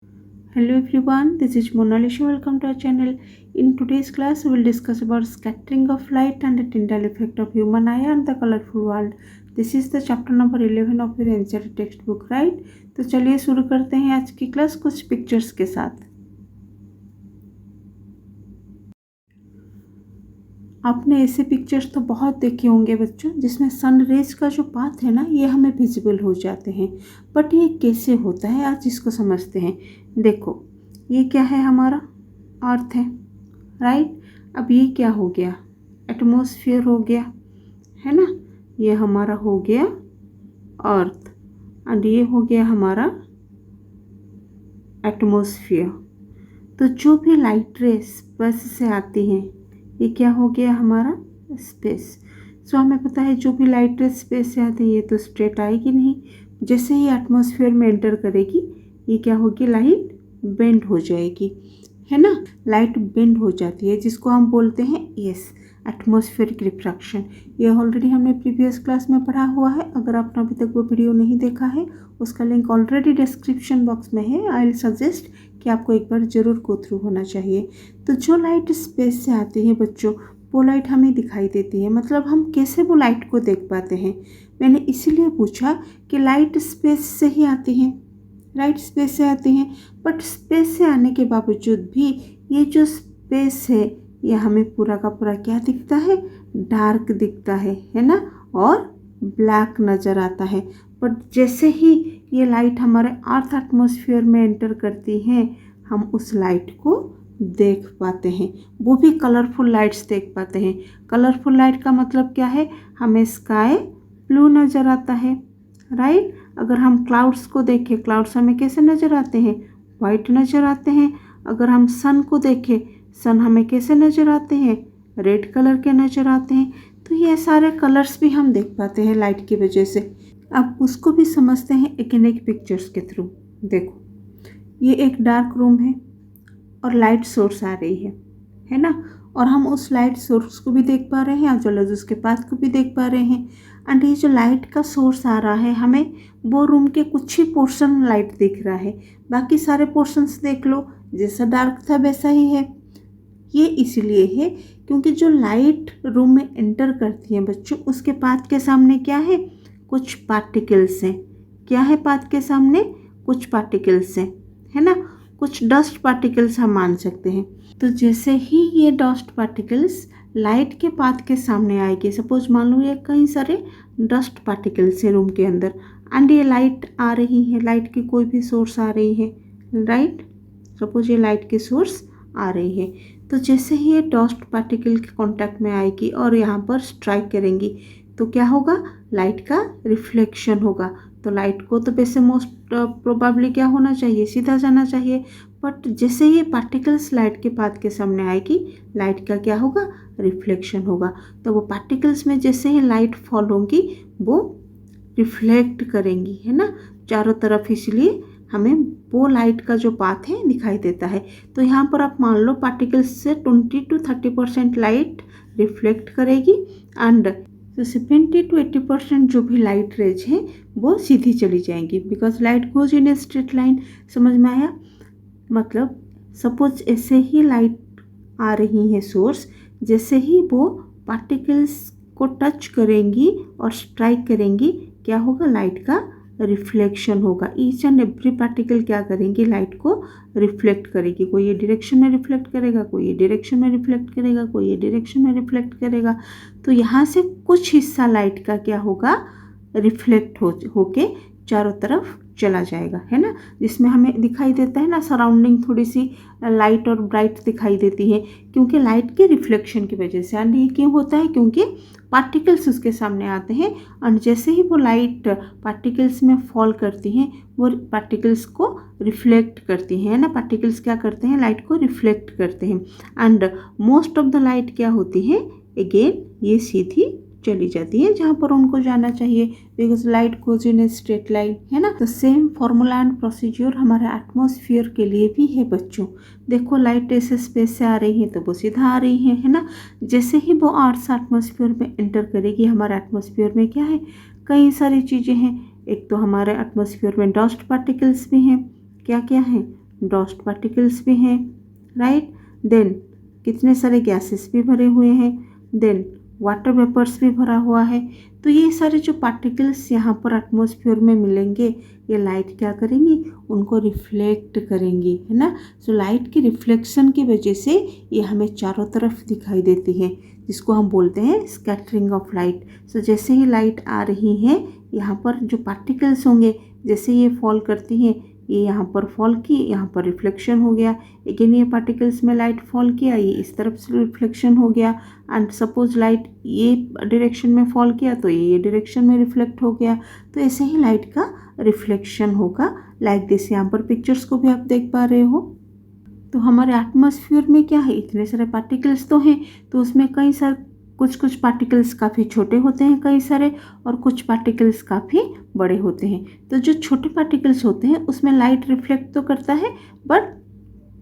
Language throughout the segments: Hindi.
Hello everyone, this is Monalisha. Welcome to our channel. In today's class, we will discuss about scattering of light and the tyndall effect of human eye and the colorful world. This is the chapter number 11 of your NCERT textbook, right? तो चलिए शुरू करते हैं आज की क्लास कुछ पिक्चर्स के साथ। आपने ऐसे पिक्चर्स तो बहुत देखे होंगे बच्चों, जिसमें सन रेज का जो पाथ है ना, ये हमें विजिबल हो जाते हैं। बट ये कैसे होता है, आज इसको समझते हैं। देखो, ये क्या है, हमारा अर्थ है, राइट। अब ये क्या हो गया, एटमॉस्फेयर हो गया, है ना। ये हमारा हो गया अर्थ एंड ये हो गया हमारा एटमॉस्फेयर। तो जो भी लाइट रेज स्पेस से आती हैं, ये क्या हो गया हमारा स्पेस। सो हमें पता है जो भी लाइट रेज स्पेस से आती है ये तो स्ट्रेट आएगी नहीं। जैसे ही एटमॉस्फेयर में एंटर करेगी, ये क्या होगी, लाइट बेंड हो जाएगी, है ना। लाइट बेंड हो जाती है, जिसको हम बोलते हैं एटमॉस्फेरिक रिफ्रैक्शन। ये ऑलरेडी हमने प्रीवियस क्लास में पढ़ा हुआ है। अगर आपने अभी तक वो वीडियो नहीं देखा है, उसका लिंक ऑलरेडी डिस्क्रिप्शन बॉक्स में है। आई विल सजेस्ट कि आपको एक बार ज़रूर गो थ्रू होना चाहिए। तो जो लाइट स्पेस से आती है बच्चों, वो लाइट हमें दिखाई देती है। मतलब हम कैसे वो लाइट को देख पाते हैं। मैंने इसीलिए पूछा कि लाइट स्पेस से ही आती है, लाइट स्पेस से आती हैं। बट स्पेस से आने के बावजूद भी ये जो स्पेस है, ये हमें पूरा का पूरा क्या दिखता है, डार्क दिखता है ना, और ब्लैक नज़र आता है। बट जैसे ही ये लाइट हमारे अर्थ एटमॉस्फेयर में एंटर करती है, हम उस लाइट को देख पाते हैं। वो भी कलरफुल लाइट्स देख पाते हैं। कलरफुल लाइट का मतलब क्या है, हमें स्काई ब्लू नज़र आता है, राइट। अगर हम क्लाउड्स को देखें, क्लाउड्स हमें कैसे नज़र आते हैं, वाइट नज़र आते हैं। अगर हम सन को देखें, सन हमें कैसे नज़र आते हैं, रेड कलर के नज़र आते हैं। तो ये सारे कलर्स भी हम देख पाते हैं लाइट की वजह से। अब उसको भी समझते हैं एक पिक्चर्स के थ्रू। देखो, ये एक डार्क रूम है और लाइट सोर्स आ रही है ना। और हम उस लाइट सोर्स को भी देख पा रहे हैं, as well as उसके पाथ को भी देख पा रहे हैं। एंड ये जो लाइट का सोर्स आ रहा है, हमें वो रूम के कुछ ही पोर्शन लाइट दिख रहा है। बाकी सारे पोर्शंस देख लो, जैसा डार्क था वैसा ही है। ये इसलिए है क्योंकि जो लाइट रूम में एंटर करती है बच्चों, उसके पाथ के सामने क्या है, कुछ पार्टिकल्स हैं। क्या है पाथ के सामने, कुछ पार्टिकल्स हैं, है ना। कुछ डस्ट पार्टिकल्स हम मान सकते हैं। तो जैसे ही ये डस्ट पार्टिकल्स लाइट के पाथ के सामने आएगी, सपोज मान लो ये कई सारे डस्ट पार्टिकल्स हैं रूम के अंदर, एंड ये लाइट आ रही है, लाइट की कोई भी सोर्स आ रही है, राइट। सपोज ये लाइट की सोर्स आ रही है। तो जैसे ही ये डस्ट पार्टिकल के कांटेक्ट में आएगी और यहाँ पर स्ट्राइक करेंगी, तो क्या होगा, लाइट का रिफ्लेक्शन होगा। तो लाइट को तो वैसे मोस्ट प्रोबेबली क्या होना चाहिए, सीधा जाना चाहिए। बट जैसे ये पार्टिकल्स लाइट के पाथ के सामने आएगी, लाइट का क्या होगा, रिफ्लेक्शन होगा। तो वो पार्टिकल्स में जैसे ही लाइट फॉल होंगी, वो रिफ्लेक्ट करेंगी, है ना, चारों तरफ। इसलिए हमें वो लाइट का जो पाथ है दिखाई देता है। तो यहाँ पर आप मान लो पार्टिकल्स से 20 to 30% लाइट रिफ्लेक्ट करेगी, एंड तो 70 to 80% जो भी लाइट रेज है वो सीधी चली जाएंगी, because light goes in a straight line. समझ में आया। मतलब सपोज ऐसे ही लाइट आ रही है सोर्स, जैसे ही वो पार्टिकल्स को टच करेंगी और स्ट्राइक करेंगी, क्या होगा, लाइट का रिफ्लेक्शन होगा। ईच एंड एवरी पार्टिकल क्या करेंगे, लाइट को रिफ्लेक्ट करेगी। कोई ये डायरेक्शन में रिफ्लेक्ट करेगा, कोई ये डायरेक्शन में रिफ्लेक्ट करेगा, कोई ये डायरेक्शन में रिफ्लेक्ट करेगा। तो यहाँ से कुछ हिस्सा लाइट का क्या होगा, रिफ्लेक्ट होके चारों तरफ चला जाएगा, है ना। जिसमें हमें दिखाई देता है ना, सराउंडिंग थोड़ी सी लाइट और ब्राइट दिखाई देती है, क्योंकि लाइट के रिफ्लेक्शन की वजह से। एंड ये क्यों होता है, क्योंकि पार्टिकल्स उसके सामने आते हैं, और जैसे ही वो लाइट पार्टिकल्स में फॉल करती हैं, वो पार्टिकल्स को रिफ्लेक्ट करती हैं, ना। पार्टिकल्स क्या करते हैं, लाइट को रिफ्लेक्ट करते हैं। And most of the light क्या होती है, अगेन ये सीधी चली जाती है जहाँ पर उनको जाना चाहिए, because light goes in a straight line, है ना। तो सेम फॉर्मूला एंड प्रोसीजर हमारे एटमॉस्फेयर के लिए भी है बच्चों। देखो, लाइट ऐसे स्पेस से आ रही है तो वो सीधा आ रही है ना। जैसे ही वो अर्थ एटमॉस्फेयर में एंटर करेगी, हमारे एटमॉस्फेयर में क्या है, कई सारी चीज़ें हैं। एक तो हमारे एटमॉस्फेयर में डस्ट पार्टिकल्स भी हैं। क्या क्या है, डस्ट पार्टिकल्स भी हैं, राइट। देन कितने सारे गैसेस भी भरे हुए हैं, देन वाटर वेपर्स भी भरा हुआ है। तो ये सारे जो पार्टिकल्स यहाँ पर एटमॉस्फेयर में मिलेंगे, ये लाइट क्या करेंगी, उनको रिफ्लेक्ट करेंगी, है ना। सो लाइट की रिफ्लेक्शन की वजह से ये हमें चारों तरफ दिखाई देती है, जिसको हम बोलते हैं स्कैटरिंग ऑफ लाइट। सो जैसे ही लाइट आ रही है, यहाँ पर जो पार्टिकल्स होंगे, जैसे ये फॉल करती हैं, ये यहाँ पर फॉल की, यहाँ पर रिफ्लेक्शन हो गया। अगेन ये पार्टिकल्स में लाइट फॉल किया, ये इस तरफ से रिफ्लेक्शन हो गया। एंड सपोज लाइट ये डायरेक्शन में फॉल किया तो ये डायरेक्शन में रिफ्लेक्ट हो गया। तो ऐसे ही लाइट का रिफ्लेक्शन होगा, लाइक दिस। यहाँ पर पिक्चर्स को भी आप देख पा रहे हो। तो हमारे एटमॉस्फेयर में क्या है, इतने सारे पार्टिकल्स तो हैं, तो उसमें कई सारे कुछ पार्टिकल्स काफ़ी छोटे होते हैं कई सारे, और कुछ पार्टिकल्स काफ़ी बड़े होते हैं। तो जो छोटे पार्टिकल्स होते हैं उसमें लाइट रिफ्लेक्ट तो करता है, बट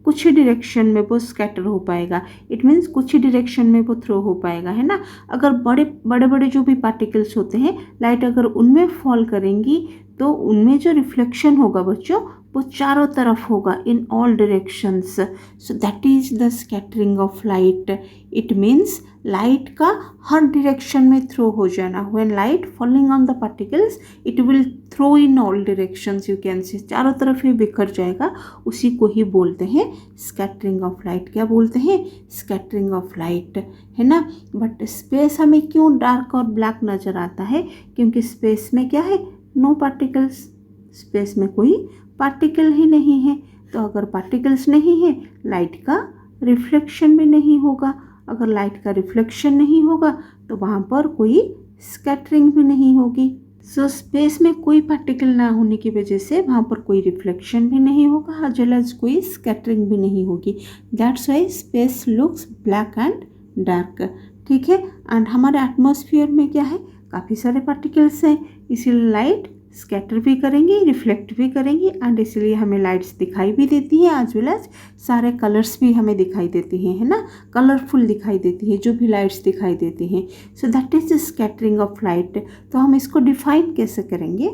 कुछ ही डायरेक्शन में वो स्कैटर हो पाएगा। इट मीन्स कुछ ही डायरेक्शन में वो थ्रो हो पाएगा, है ना। अगर बड़े जो भी पार्टिकल्स होते हैं, लाइट अगर उनमें फॉल करेंगी तो उनमें जो रिफ्लेक्शन होगा बच्चों, वो चारों तरफ होगा, in all directions. So that is the scattering of light. It means light का हर डायरेक्शन में थ्रो हो जाना। When light falling on the particles, it will throw in all directions, you can see, चारों तरफ ही बिखर जाएगा। उसी को ही बोलते हैं स्कैटरिंग ऑफ लाइट। क्या बोलते हैं, स्कैटरिंग ऑफ लाइट, है ना। बट स्पेस हमें क्यों डार्क और ब्लैक नज़र आता है, क्योंकि स्पेस में क्या है, नो पार्टिकल्स। स्पेस में कोई पार्टिकल ही नहीं है। तो अगर पार्टिकल्स नहीं है, लाइट का रिफ्लेक्शन भी नहीं होगा। अगर लाइट का रिफ्लेक्शन नहीं होगा तो वहाँ पर कोई स्कैटरिंग भी नहीं होगी। सो स्पेस में कोई पार्टिकल ना होने की वजह से वहाँ पर कोई रिफ्लेक्शन भी नहीं होगा, एज वेल एज कोई स्कैटरिंग भी नहीं होगी। That's why space looks black and dark, ठीक है। एंड हमारे एटमॉस्फेयर में क्या है, काफ़ी सारे पार्टिकल्स हैं, इसीलिए लाइट स्कैटर भी करेंगी, रिफ्लेक्ट भी करेंगी, एंड इसलिए हमें लाइट्स दिखाई भी देती हैं, एज वेल एज सारे कलर्स भी हमें दिखाई देती हैं, है ना। कलरफुल दिखाई देती है जो भी लाइट्स दिखाई देती हैं। सो that is the scattering of light. तो हम इसको डिफाइन कैसे करेंगे,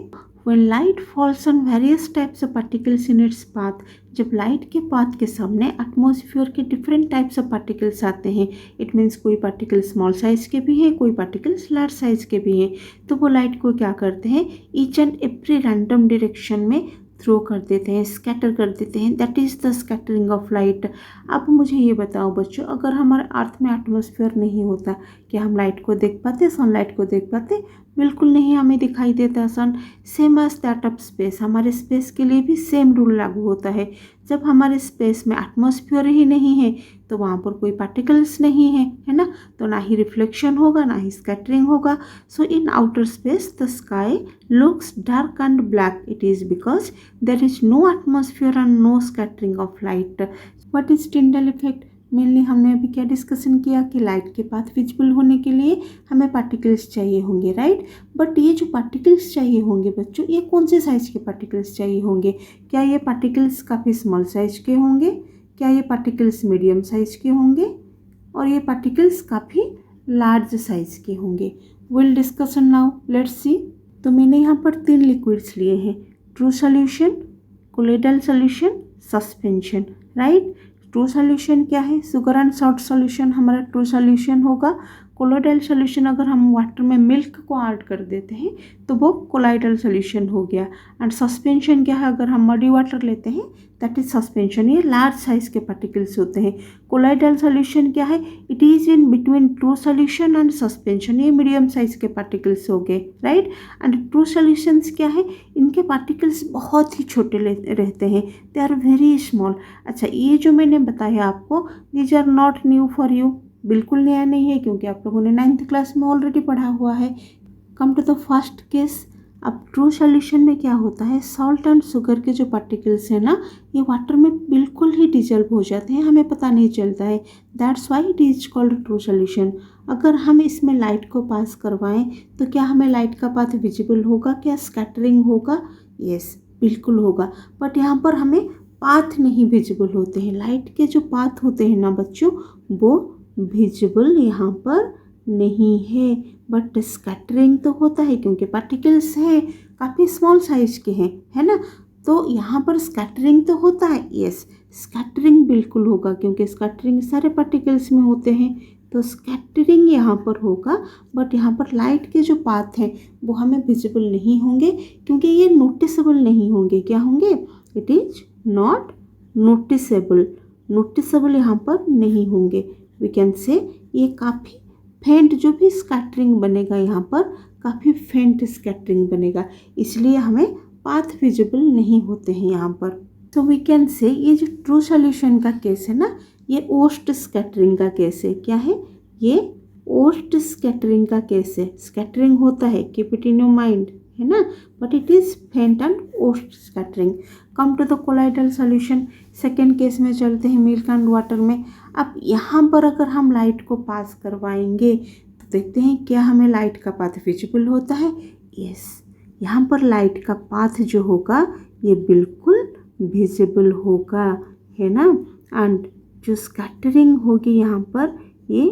When light falls on various types of particles in its path, जब लाइट के पाथ के सामने एटमॉस्फेयर के डिफरेंट टाइप्स ऑफ पार्टिकल्स आते हैं, इट मीन्स कोई पार्टिकल स्मॉल साइज़ के भी हैं, कोई पार्टिकल्स लार्ज साइज़ के भी हैं, तो वो लाइट को क्या करते हैं, each and every random direction में थ्रो कर देते हैं, स्कैटर कर देते हैं। That is the scattering of light. अब मुझे ये बताओ बच्चों, अगर हमारे अर्थ में एटमॉस्फेयर नहीं होता, क्या हम लाइट को देख पाते, सनलाइट को देख पाते? बिल्कुल नहीं हमें दिखाई देता sun. Same as that of space, हमारे स्पेस के लिए भी सेम रूल लागू होता है। जब हमारे स्पेस में एटमॉस्फेयर ही नहीं है तो वहाँ पर कोई पार्टिकल्स नहीं है, है ना, तो ना ही रिफ्लेक्शन होगा, ना ही स्कैटरिंग होगा। So in outer space the sky looks dark and black. It is because there is no atmosphere and no scattering of light. What is Tyndall effect? Mainly हमने अभी क्या डिस्कशन किया कि लाइट के पाथ विजिबल होने के लिए हमें पार्टिकल्स चाहिए होंगे, राइट। बट ये जो पार्टिकल्स चाहिए होंगे बच्चों, ये कौन से साइज़ के पार्टिकल्स चाहिए होंगे? क्या ये पार्टिकल्स काफ़ी स्मॉल साइज़ के होंगे, क्या ये पार्टिकल्स मीडियम साइज़ के होंगे, और ये पार्टिकल्स काफ़ी लार्ज साइज़ के होंगे? Will discussion now, let's see. तो मैंने यहाँ पर 3 लिक्विड्स लिए हैं, true solution, colloidal solution, suspension, right. True solution क्या है, शुगर एंड सॉल्ट सॉल्यूशन हमारा ट्रू सॉल्यूशन होगा। कोलोइडल सॉल्यूशन अगर हम वाटर में मिल्क को ऐड कर देते हैं तो वो कोलोइडल सॉल्यूशन हो गया। एंड सस्पेंशन क्या है, अगर हम मडी वाटर लेते हैं दैट इज सस्पेंशन, ये लार्ज साइज के पार्टिकल्स होते हैं। कोलोइडल सॉल्यूशन क्या है, it is in between true solution and suspension, ये मीडियम साइज के पार्टिकल्स हो गए, राइट। एंड ट्रू सॉल्यूशंस क्या है, इनके पार्टिकल्स बहुत ही छोटे रहते हैं, दे आर वेरी स्मॉल। अच्छा, ये जो मैंने बताया आपको, these are not new for you, बिल्कुल नया नहीं है क्योंकि आप लोगों ने 9th क्लास में ऑलरेडी पढ़ा हुआ है। Come to the first case. अब ट्रू सॉल्यूशन में क्या होता है, सॉल्ट एंड शुगर के जो पार्टिकल्स हैं ना, ये वाटर में बिल्कुल ही डिजल्व हो जाते हैं, हमें पता नहीं चलता है। That's why it is called true solution. अगर हम इसमें लाइट को पास करवाएं तो क्या हमें लाइट का पाथ विजिबल होगा, क्या स्कैटरिंग होगा? यस, बिल्कुल होगा। बट यहाँ पर हमें पाथ नहीं विजिबल होते हैं, लाइट के जो पाथ होते हैं ना बच्चों, वो विजिबल यहाँ पर नहीं है। बट स्कैटरिंग तो होता है क्योंकि पार्टिकल्स हैं, काफ़ी स्मॉल साइज के हैं, है ना। तो यहाँ पर स्कैटरिंग तो होता है, यस स्कैटरिंग बिल्कुल होगा क्योंकि स्कैटरिंग सारे पार्टिकल्स में होते हैं, तो स्कैटरिंग यहाँ पर होगा। बट यहाँ पर लाइट के जो पाथ हैं वो हमें विजिबल नहीं होंगे क्योंकि ये नोटिसेबल नहीं होंगे। क्या होंगे? It is not noticeable, noticeable यहाँ पर नहीं होंगे। वी कैन से ये काफ़ी फेंट जो भी स्कैटरिंग बनेगा, यहाँ पर काफ़ी फेंट स्कैटरिंग बनेगा, इसलिए हमें पाथ विजिबल नहीं होते हैं यहाँ पर। तो वी कैन से ये जो ट्रू सॉल्यूशन का केस है ना, ये ओस्ट स्कैटरिंग का केस है। क्या है? ये ओस्ट स्कैटरिंग का केस है। स्कैटरिंग होता है, keep it in your mind, है ना, but it is faint and most scattering. Come to the colloidal solution, second case में चलते हैं मिल्क एंड वाटर में। अब यहाँ पर अगर हम लाइट को पास करवाएंगे तो देखते हैं क्या हमें लाइट का पाथ विजिबल होता है। यस, यहाँ पर लाइट का पाथ जो होगा ये बिल्कुल विजिबल होगा, है ना। एंड जो स्कैटरिंग होगी यहाँ पर ये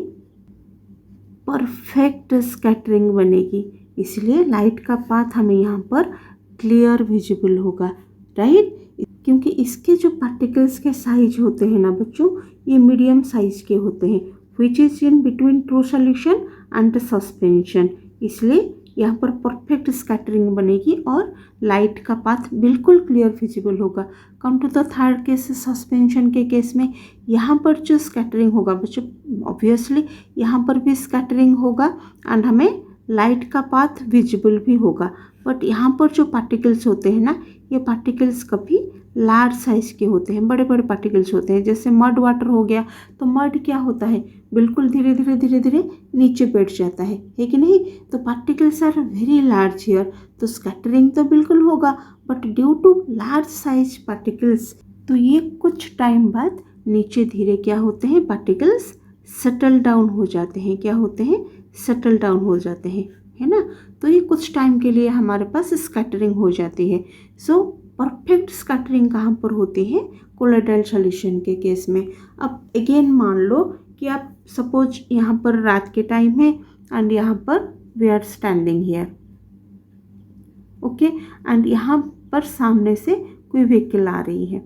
परफेक्ट स्कैटरिंग बनेगी, इसलिए लाइट का पाथ हमें यहाँ पर क्लियर विजिबल होगा, राइट। क्योंकि इसके जो पार्टिकल्स के साइज होते हैं ना बच्चों, ये मीडियम साइज के होते हैं, which is in between true solution and suspension, इसलिए यहाँ पर परफेक्ट स्कैटरिंग बनेगी और लाइट का पाथ बिल्कुल क्लियर विजिबल होगा। Come to the third case, suspension के केस में यहाँ पर जो स्कैटरिंग होगा बच्चों, ऑब्वियसली यहाँ पर भी स्कैटरिंग होगा एंड हमें लाइट का पाथ विजिबल भी होगा। बट यहाँ पर जो पार्टिकल्स होते हैं ना, ये पार्टिकल्स कभी लार्ज साइज के होते हैं, बड़े बड़े पार्टिकल्स होते हैं। जैसे मड वाटर हो गया, तो मड क्या होता है, बिल्कुल धीरे धीरे धीरे धीरे नीचे बैठ जाता है कि नहीं। तो particles are very large here, तो स्कैटरिंग तो बिल्कुल होगा, but due to large size particles तो ये कुछ टाइम बाद नीचे धीरे क्या होते हैं, पार्टिकल्स सेटल डाउन हो जाते हैं। क्या होते हैं? सेटल डाउन हो जाते हैं, है ना। तो ये कुछ टाइम के लिए हमारे पास स्कैटरिंग हो जाती है। सो परफेक्ट स्कैटरिंग कहाँ पर होती है? कोलाइडल सॉल्यूशन के केस में। अब अगेन मान लो कि आप सपोज यहाँ पर रात के टाइम है एंड यहाँ पर we are standing here, okay, and यहाँ पर सामने से कोई व्हीकल आ रही है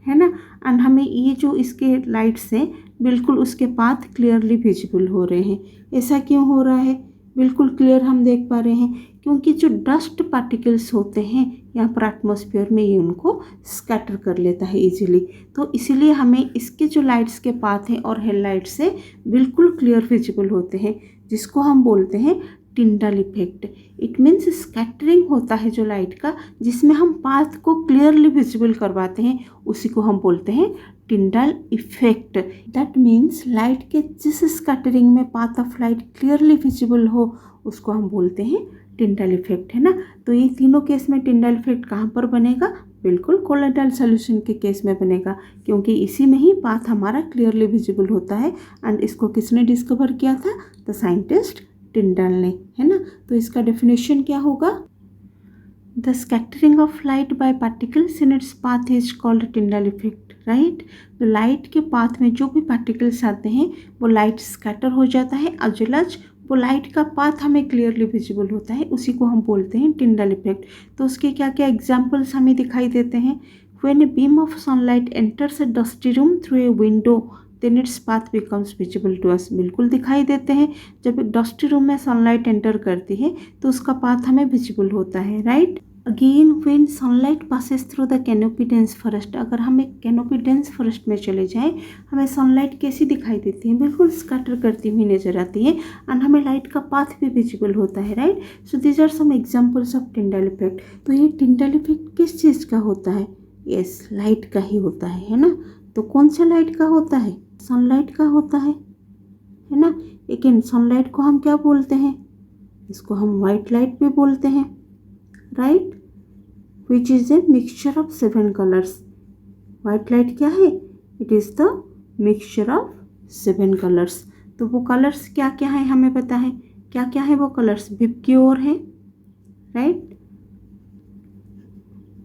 ना, एंड हमें ये जो इसके लाइट्स हैं बिल्कुल उसके पाथ क्लियरली विजिबल हो रहे हैं। ऐसा क्यों हो रहा है? बिल्कुल क्लियर हम देख पा रहे हैं क्योंकि जो डस्ट पार्टिकल्स होते हैं यहाँ पर एटमॉस्फेयर में, ये उनको स्कैटर कर लेता है इजीली। तो इसीलिए हमें इसके जो लाइट्स के पाथ हैं और हेडलाइट से बिल्कुल क्लियर विजिबल होते हैं, जिसको हम बोलते हैं Tyndall effect. It means scattering होता है जो लाइट का, जिसमें हम पाथ को क्लियरली विजिबल करवाते हैं, उसी को हम बोलते हैं Tyndall effect. That means light के जिस स्कैटरिंग में path of light clearly visible हो उसको हम बोलते हैं टिंडल इफेक्ट, है ना। तो ये तीनों केस में टिंडल इफेक्ट कहाँ पर बनेगा? बिल्कुल कोलाइडल सॉल्यूशन के केस में बनेगा, क्योंकि इसी में ही पाथ हमारा क्लियरली विजिबल होता है। एंड इसको किसने डिस्कवर किया था? द साइंटिस्ट टिंडल ने, है ना। तो इसका डेफिनेशन क्या होगा? The scattering of light by particles in its path is called Tyndall effect, right. तो लाइट के पाथ में जो भी पार्टिकल्स आते हैं वो लाइट स्कैटर हो जाता है, एज वेल एज वो लाइट का पाथ हमें क्लियरली विजिबल होता है, उसी को हम बोलते हैं टिंडल इफेक्ट। तो उसके क्या क्या एग्जाम्पल्स हमें दिखाई देते हैं? When a beam of sunlight enters a dusty room through a window then its path becomes visible to us. बिल्कुल दिखाई देते हैं, जब एक डस्टी रूम में सनलाइट एंटर करती है तो उसका पाथ हमें विजिबल होता है, right. Again when sunlight passes through the canopy dense forest, अगर हम एक कैनोपी डेंस फॉरेस्ट में चले जाएं, हमें सनलाइट कैसी दिखाई देती है? बिल्कुल स्कैटर करती हुई नजर आती है एंड हमें लाइट का पाथ भी विजिबल होता है, right. So these are some examples of Tyndall effect. तो ये टिंडल इफेक्ट किस चीज़ का होता है? यस, लाइट का ही होता है ना। तो कौन सा लाइट का होता है? सनलाइट का होता है ना। लेकिन सनलाइट को हम क्या बोलते हैं? इसको हम वाइट लाइट भी बोलते हैं, right, which is a mixture of 7 colours. White light क्या है? It is the mixture of 7 colours. तो वो कलर्स क्या क्या है हमें पता है। क्या क्या है वो कलर्स? विबग्योर है, राइट,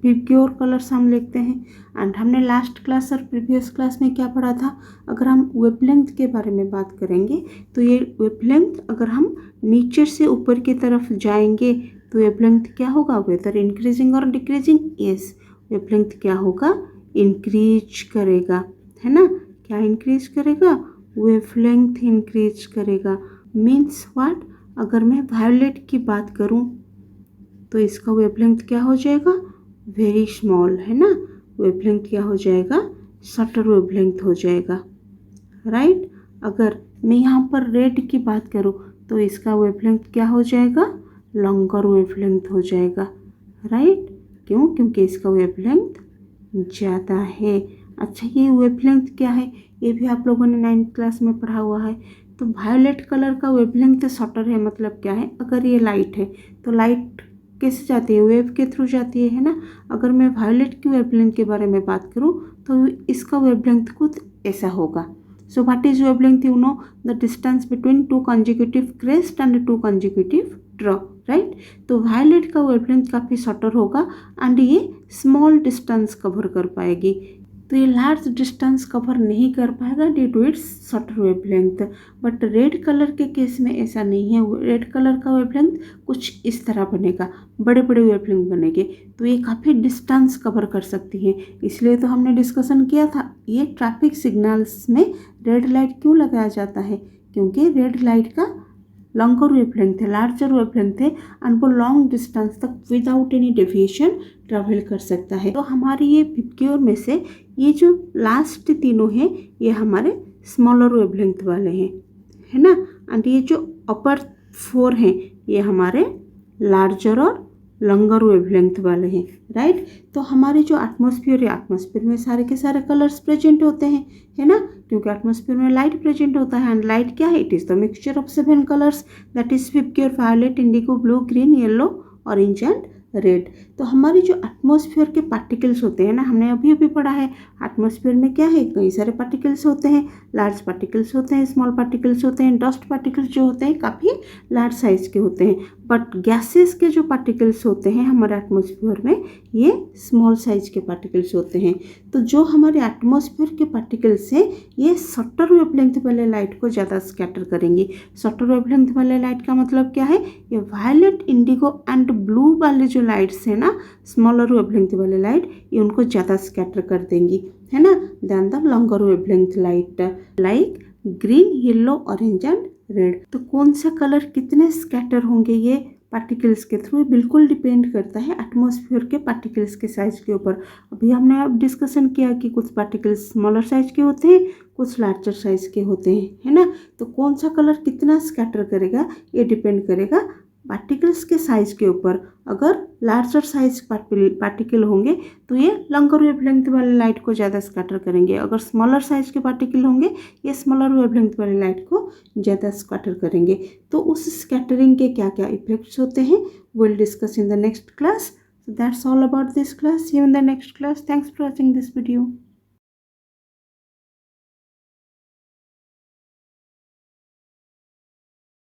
विबग्योर कलर्स हम लिखते हैं। एंड हमने लास्ट क्लास और प्रीवियस क्लास में क्या पढ़ा था? अगर हम वेवलेंथ के बारे में बात करेंगे तो ये वेवलेंथ अगर हम नीचे से ऊपर की तरफ जाएंगे तो वेवलेंथ क्या होगा, वेदर इंक्रीजिंग और डिक्रीजिंग, यस वेवलेंथ क्या होगा, इंक्रीज करेगा, है ना, क्या इंक्रीज करेगा, वेवलेंथ इंक्रीज करेगा। मीन्स व्हाट, अगर मैं वायोलेट की बात करूं तो इसका वेवलेंथ क्या हो जाएगा, वेरी स्मॉल, है ना, वेवलेंथ क्या हो जाएगा, शॉर्टर वेवलेंथ हो जाएगा, राइट। अगर मैं यहाँ पर रेड की बात करूँ तो इसका वेवलेंथ क्या हो जाएगा, लॉन्गर वेवलेंथ हो जाएगा, राइट। क्यों, क्योंकि इसका वेवलेंथ ज़्यादा है। अच्छा, ये वेवलेंथ क्या है, ये भी आप लोगों ने 9th क्लास में पढ़ा हुआ है। तो वायलेट कलर का वेवलेंथ शॉर्टर है, मतलब क्या है, अगर ये लाइट है तो लाइट कैसे जाती है, वेव के थ्रू जाती है ना। अगर मैं वायलेट की वेवलेंथ के बारे में बात करूँ तो इसका वेवलेंथ कुछ ऐसा होगा। So what is wavelength? You know, the distance between two consecutive crest and two consecutive drop, right? तो वायलेट का वेवलेंथ काफ़ी शॉर्टर होगा एंड ये स्मॉल डिस्टेंस कवर कर पाएगी। तो ये लार्ज डिस्टेंस कवर नहीं कर पाएगा due to its shorter wavelength. But red colour के केस में ऐसा नहीं है। रेड कलर का वेवलेंथ कुछ इस तरह बनेगा, बड़े बड़े वेवलेंथ बनेंगे, तो ये काफ़ी डिस्टेंस कवर कर सकती है। इसलिए तो हमने डिस्कशन किया था, ये ट्रैफिक सिग्नल्स में रेड लाइट क्यों लगाया जाता है, क्योंकि रेड लाइट का लॉन्गर वेवलेंथ है, लार्जर वेवलेंथ है एंड वो लॉन्ग डिस्टेंस तक विदाउट एनी डेविएशन ट्रैवल कर सकता है। तो हमारी ये पिक्योर में से ये जो लास्ट तीनों हैं ये हमारे स्मॉलर वेवलेंथ वाले हैं, है ना, एंड ये जो अपर 4 हैं ये हमारे लार्जर और लॉन्गर वेवलेंथ वाले हैं, राइट। तो हमारे जो एटमॉस्फेयर है, एटमॉस्फेयर में सारे के सारे कलर्स प्रेजेंट होते हैं, है ना, क्योंकि एटमॉस्फेयर में लाइट प्रेजेंट होता है एंड लाइट क्या है, it is the mixture of 7 colours, that is पिक्योर, violet, indigo, blue, green, yellow, orange and red. तो हमारे जो एटमॉस्फेयर के पार्टिकल्स होते हैं ना, हमने अभी अभी पढ़ा है, एटमॉस्फेयर में क्या है, कई सारे पार्टिकल्स होते हैं, लार्ज पार्टिकल्स होते हैं, स्मॉल पार्टिकल्स होते हैं, डस्ट पार्टिकल्स जो होते हैं काफ़ी लार्ज साइज के होते हैं, बट गैसेस के जो पार्टिकल्स होते हैं हमारे एटमॉस्फेयर में ये स्मॉल साइज के पार्टिकल्स होते हैं। तो जो हमारे एटमॉस्फेयर के पार्टिकल्स हैं ये शॉर्टर वेवलेंथ वाले लाइट को ज़्यादा स्कैटर करेंगी। शॉर्टर वेवलेंथ वाले लाइट का मतलब क्या है, ये वायलेट, इंडिगो एंड ब्लू वाले जो लाइट्स है ना, स्मॉलर वेवलेंथ वाले लाइट, ये उनको ज़्यादा स्कैटर कर देंगी, है ना, then the longer wavelength light like green, yellow, orange and red. तो कौन सा कलर कितने स्कैटर होंगे ये पार्टिकल्स के थ्रू बिल्कुल डिपेंड करता है एटमॉस्फेयर के पार्टिकल्स के साइज के ऊपर। अभी हमने अब डिस्कशन किया कि कुछ पार्टिकल्स स्मॉलर साइज के होते हैं, कुछ लार्जर साइज के होते हैं, है ना। तो कौन सा कलर कितना स्कैटर करेगा ये डिपेंड करेगा पार्टिकल्स के साइज के ऊपर। अगर लार्जर साइज पार्टिकल होंगे तो ये लॉन्गर वेवलेंथ वाले लाइट को ज़्यादा स्कैटर करेंगे, अगर स्मॉलर साइज के पार्टिकल होंगे ये स्मॉलर वेवलेंथ वाले लाइट को ज़्यादा स्कैटर करेंगे। तो उस स्कैटरिंग के क्या क्या इफेक्ट्स होते हैं will discuss in the next class. So that's all about this class. See you in the next class. Thanks for watching this video.